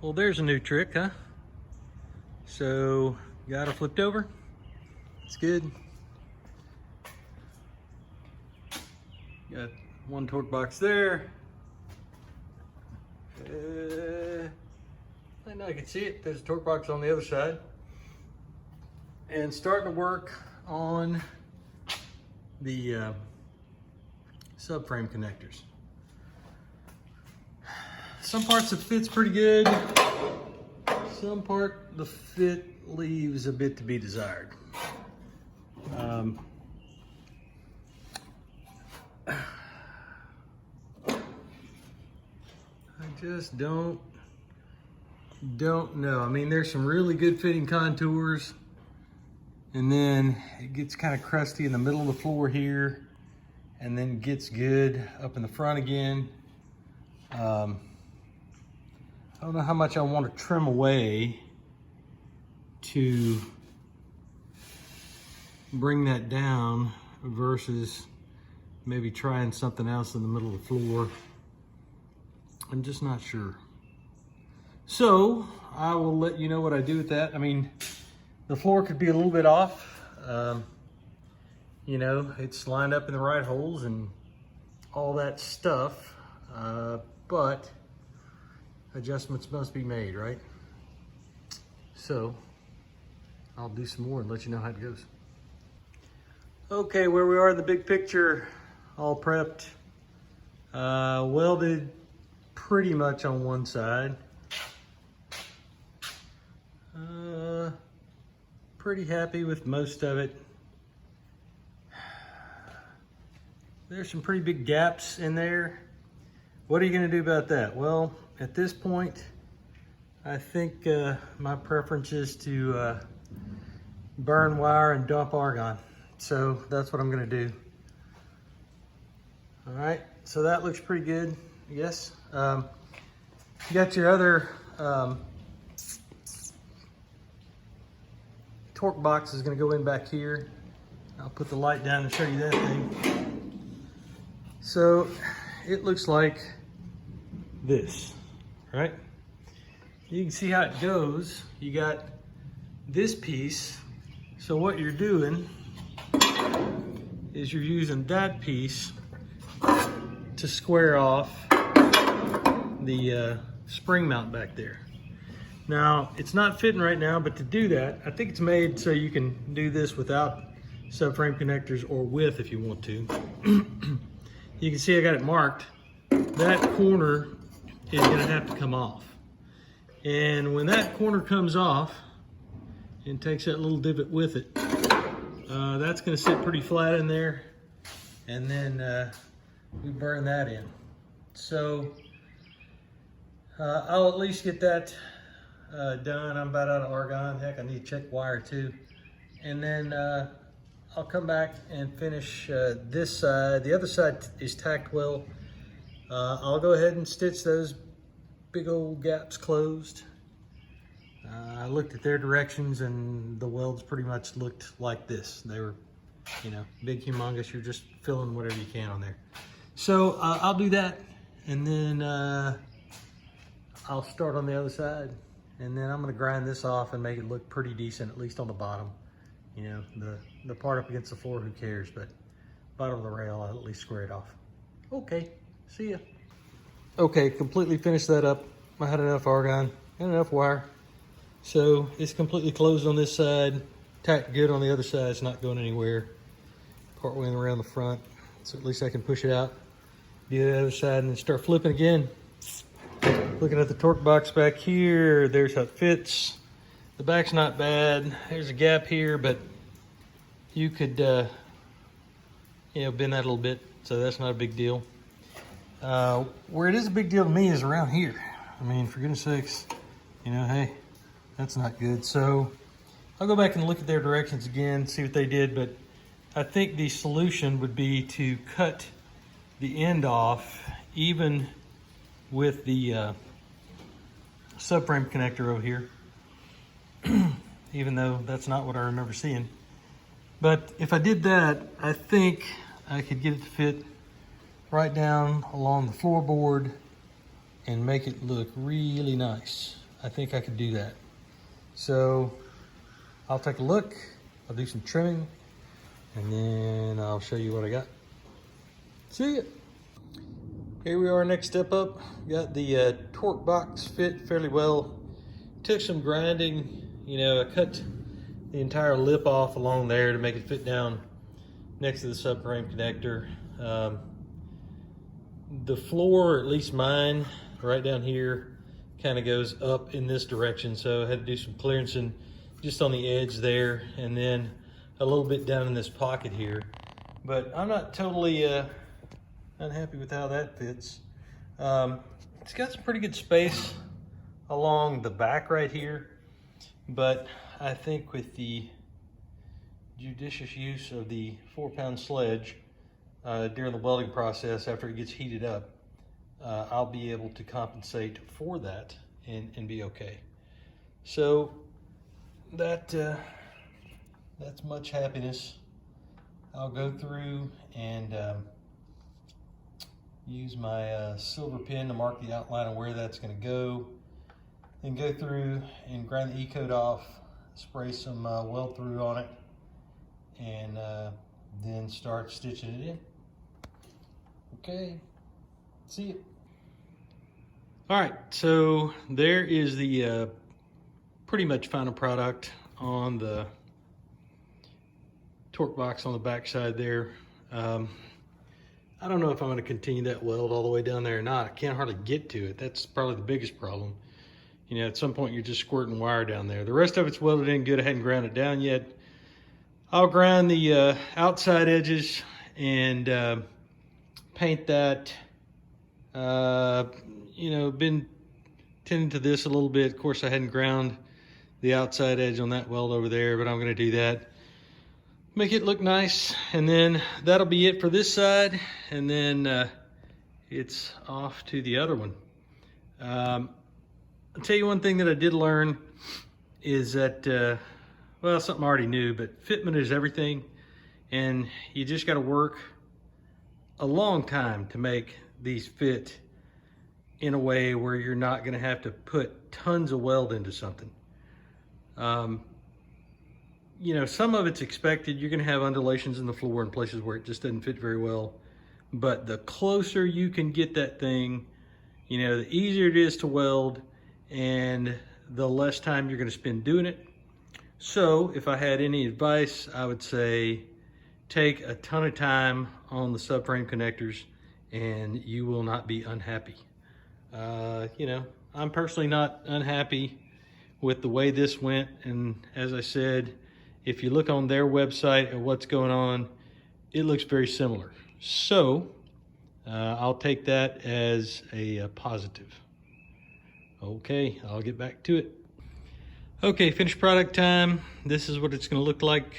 Well, there's a new trick, huh? So, got her flipped over. It's good. Got one torque box there. I know I can see it. There's a torque box on the other side. And starting to work on the subframe connectors. Some parts the fit's pretty good. Some part the fit leaves a bit to be desired. I just don't know. I mean, there's some really good fitting contours, and then it gets kind of crusty in the middle of the floor here, and then gets good up in the front again. I don't know how much I want to trim away to bring that down versus maybe trying something else in the middle of the floor. I'm just not sure. So I will let you know what I do with that. I mean, the floor could be a little bit off. You know, it's lined up in the right holes and all that stuff, but adjustments must be made, right? So I'll do some more and let you know how it goes. Okay, where we are in the big picture, all prepped, welded pretty much on one side. Pretty happy with most of it. There's some pretty big gaps in there. What are you gonna do about that? Well, at this point, I think my preference is to burn wire and dump argon. So that's what I'm gonna do. All right, so that looks pretty good, yes. You got your other torque box is gonna go in back here. I'll put the light down and show you that thing. So it looks like this, right? You can see how it goes. You got this piece. So what you're doing is you're using that piece to square off the spring mount back there. Now, it's not fitting right now, but to do that, I think it's made so you can do this without subframe connectors or with if you want to. You can see I got it marked. That corner is gonna have to come off. And when that corner comes off and takes that little divot with it, that's gonna sit pretty flat in there. And then we burn that in. So I'll at least get that done. I'm about out of argon. Heck, I need to check wire too. And then I'll come back and finish this side. The other side is tacked well. I'll go ahead and stitch those big old gaps closed. I looked at their directions and the welds pretty much looked like this. They were, you know, big, humongous. You're just filling whatever you can on there. So I'll do that, and then I'll start on the other side, and then I'm gonna grind this off and make it look pretty decent, at least on the bottom. You know, the part up against the floor, who cares, but bottom of the rail, I'll at least square it off. Okay, see ya. Okay, completely finished that up. I had enough argon and enough wire. So it's completely closed on this side, tacked good on the other side. It's not going anywhere. Partway around the front, so at least I can push it out. Do the other side and then start flipping again. Looking at the torque box back here, there's how it fits. The back's not bad. There's a gap here, but you could, you know, bend that a little bit, so that's not a big deal. Where it is a big deal to me is around here. I mean, for goodness sakes, you know, hey, that's not good. So I'll go back and look at their directions again, see what they did, but I think the solution would be to cut the end off even with the subframe connector over here, even though that's not what I remember seeing. But if I did that, I think I could get it to fit right down along the floorboard and make it look really nice. I think I could do that. So I'll take a look, I'll do some trimming, and then I'll show you what I got. See ya. Here we are, next step up. Got the torque box fit fairly well. Took some grinding, you know, I cut the entire lip off along there to make it fit down next to the subframe connector. The floor, at least mine, right down here, kind of goes up in this direction, so I had to do some clearancing just on the edge there, and then a little bit down in this pocket here. But I'm not totally unhappy with how that fits. It's got some pretty good space along the back right here, but I think with the judicious use of the 4-pound sledge during the welding process after it gets heated up, I'll be able to compensate for that and be okay. So that's much happiness. I'll go through and use my silver pen to mark the outline of where that's going to go. Then go through and grind the E-coat off, spray some weld through on it, and then start stitching it in. Okay, see you. All right, so there is the pretty much final product on the torque box on the back side there. I don't know if I'm going to continue that weld all the way down there or not. I can't hardly get to it. That's probably the biggest problem. You know, at some point you're just squirting wire down there. The rest of it's welded in good. I hadn't ground it down yet. I'll grind the outside edges and paint that. You know, been tending to this a little bit. Of course, I hadn't ground the outside edge on that weld over there, but I'm going to do that. Make it look nice, and then that'll be it for this side, and then it's off to the other one. I'll tell you one thing that I did learn is that, well, something I already knew, but fitment is everything, and you just got to work a long time to make these fit in a way where you're not going to have to put tons of weld into something. You know, some of it's expected. You're going to have undulations in the floor in places where it just doesn't fit very well. But the closer you can get that thing, you know, the easier it is to weld and the less time you're going to spend doing it. So if I had any advice, I would say take a ton of time on the subframe connectors and you will not be unhappy. You know, I'm personally not unhappy with the way this went. And as I said, if you look on their website at what's going on, it looks very similar. So I'll take that as a positive. Okay, I'll get back to it. Okay, finished product time. This is what it's going to look like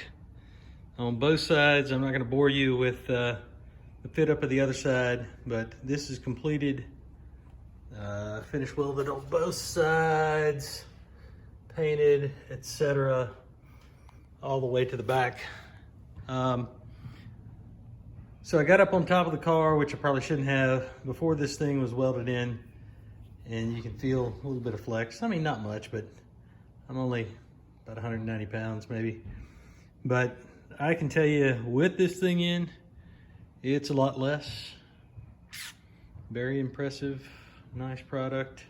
on both sides. I'm not going to bore you with the fit up of the other side, but this is completed. Finished welded on both sides, painted, etc., all the way to the back. So I got up on top of the car, which I probably shouldn't have, before this thing was welded in, and you can feel a little bit of flex. I mean, not much, but I'm only about 190 pounds maybe. But I can tell you, with this thing in, it's a lot less. Very impressive, nice product.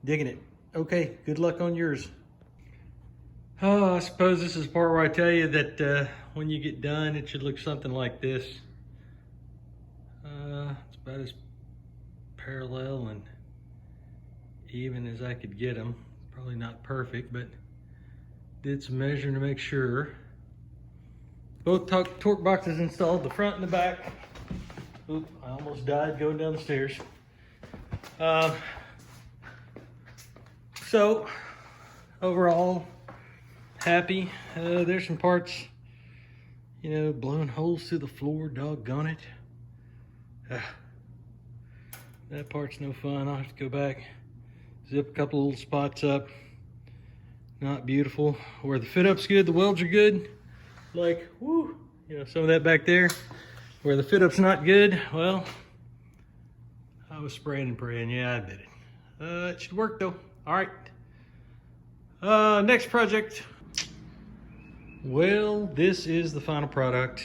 Digging it. Okay, good luck on yours. Oh, I suppose this is the part where I tell you that when you get done, it should look something like this. It's about as parallel and even as I could get them. Probably not perfect, but did some measuring to make sure. Both torque boxes installed, the front and the back. Oop, I almost died going down the stairs. So, overall, happy. There's some parts, you know, blowing holes through the floor, doggone it. That part's no fun. I'll have to go back, zip a couple little spots up. Not beautiful. Where the fit up's good, the welds are good. Like, whoo, you know, some of that back there. Where the fit up's not good, well, I was spraying and praying. Yeah, I did it. It should work though. All right. Next project. Well, this is the final product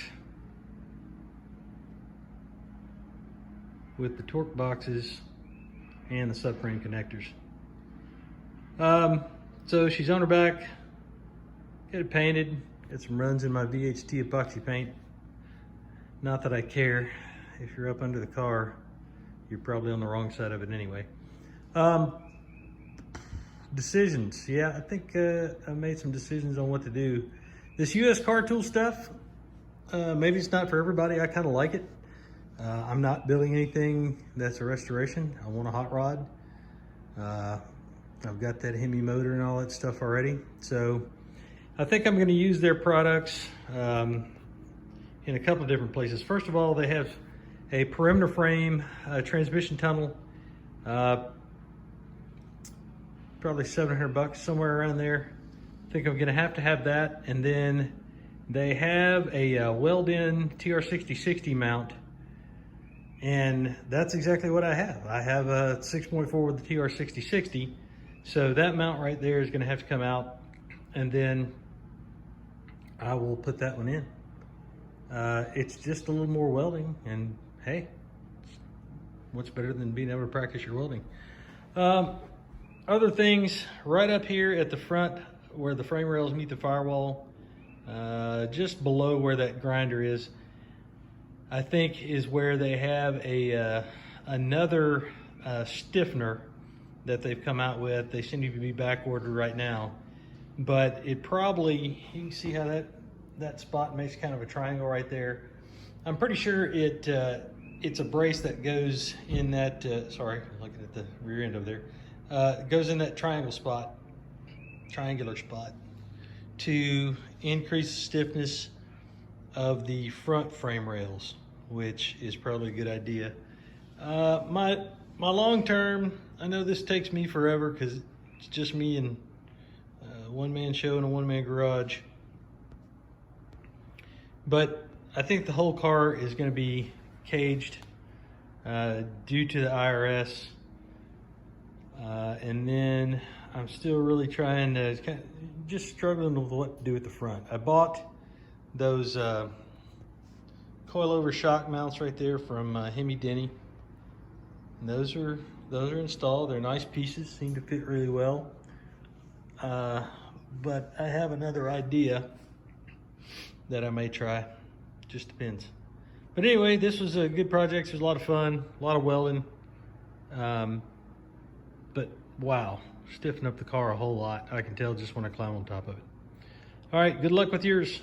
with the torque boxes and the subframe connectors. So she's on her back, got it painted, got some runs in my VHT epoxy paint. Not that I care. If you're up under the car, you're probably on the wrong side of it anyway. Decisions. Yeah, I think I made some decisions on what to do. This US Car Tool stuff, maybe it's not for everybody. I kind of like it. I'm not building anything that's a restoration. I want a hot rod. I've got that Hemi motor and all that stuff already. So I think I'm going to use their products in a couple of different places. First of all, they have a perimeter frame transmission tunnel, probably $700, somewhere around there. I think I'm going to have that. And then they have a weld-in TR6060 mount, and that's exactly what I have. I have a 6.4 with the TR6060, so that mount right there is going to have to come out, and then I will put that one in. It's just a little more welding, and hey, what's better than being able to practice your welding? Other things, right up here at the front where the frame rails meet the firewall, just below where that grinder is, I think is where they have a another stiffener that they've come out with. They seem to be back ordered right now, but it probably, you can see how that spot makes kind of a triangle right there. I'm pretty sure it's a brace that goes in that, sorry, I'm looking at the rear end of there, goes in that triangular spot to increase the stiffness of the front frame rails, which is probably a good idea. My long term, I know this takes me forever because it's just me and a one-man show in a one-man garage, but I think the whole car is going to be caged due to the IRS, and then I'm still really trying to, just struggling with what to do with the front. I bought those coilover shock mounts right there from Hemi Denny. And those are installed. They're nice pieces, seem to fit really well. But I have another idea that I may try. Just depends. But anyway, this was a good project. It was a lot of fun, a lot of welding. But wow, stiffen up the car a whole lot. I can tell just when I climb on top of it. All right, good luck with yours.